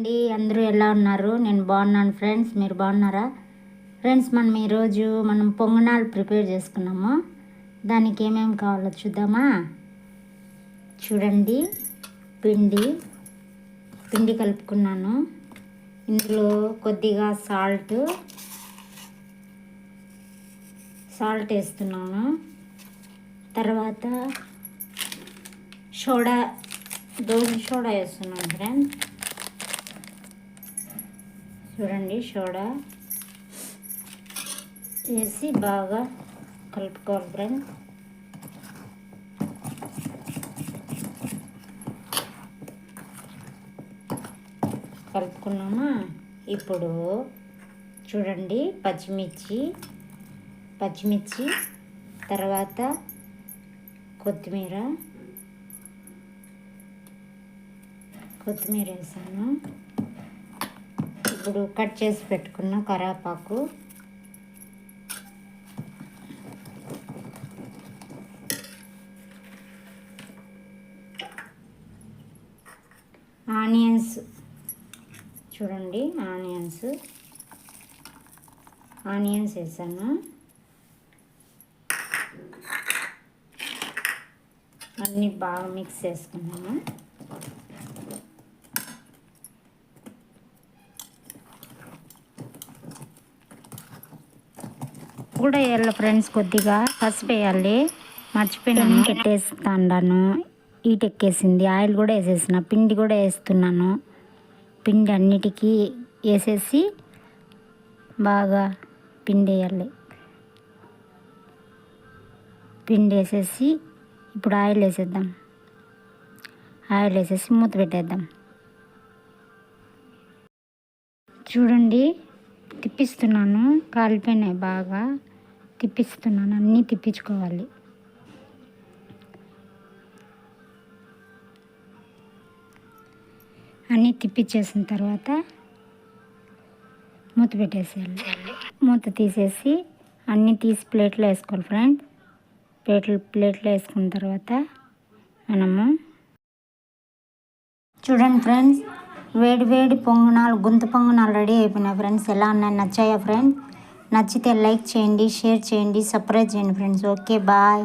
అండి, అందరూ ఎలా ఉన్నారు? నేను బాగున్నాను ఫ్రెండ్స్. మీరు బాగున్నారా ఫ్రెండ్స్? ఈరోజు మనం పొంగనాలు ప్రిపేర్ చేసుకున్నాము. దానికి ఏమేమి కావాలో చూద్దామా? చూడండి, పిండి కలుపుకున్నాను. ఇందులో కొద్దిగా సాల్ట్ వేస్తున్నాను. తర్వాత దోశ సోడా వేస్తున్నాను ఫ్రెండ్స్. చూడండి, సోడా వేసి బాగా కలుపుకోవాలి ఫ్రెండ్స్. కలుపుకున్నామా? ఇప్పుడు చూడండి, పచ్చిమిర్చి తర్వాత కొత్తిమీర వేసాను. ఇప్పుడు కట్ చేసి పెట్టుకున్న కరివేపాకు, ఆనియన్స్ చూడండి, ఆనియన్స్ వేసాను. అన్నీ బాగా మిక్స్ చేసుకున్నాను. కూడా వేయాలి ఫ్రెండ్స్, కొద్దిగా పసుపు వేయాలి. మర్చిపోయినాను, పెట్టేస్తాను. హీట్ ఎక్కేసింది. ఆయిల్ కూడా వేసేసిన, పిండి కూడా వేస్తున్నాను. పిండి అన్నిటికీ వేసేసి బాగా పిండి వేయాలి. పిండి వేసేసి ఇప్పుడు ఆయిల్ వేసేద్దాం. ఆయిల్ వేసేసి మూత పెట్టేద్దాం. చూడండి, తిప్పిస్తున్నాను. కాలిపోయినాయి, బాగా తిప్పిస్తున్నాను. అన్నీ తిప్పించుకోవాలి. అన్నీ తిప్పించేసిన తర్వాత మూత పెట్టేసేయాలి. మూత తీసేసి అన్నీ తీసి ప్లేట్లో వేసుకోవాలి ఫ్రెండ్స్. ప్లేట్లో వేసుకున్న తర్వాత మనము చూడండి ఫ్రెండ్స్, వేడి పొంగనాలు, గుంత పొంగనాలు రెడీ అయిపోయినాయి ఫ్రెండ్స్. ఎలా ఉన్నాయి? నచ్చాయా ఫ్రెండ్స్? నచ్చితే లైక్ చేయండి, షేర్ చేయండి, సబ్స్క్రైబ్ చేయండి ఫ్రెండ్స్. Okay, bye.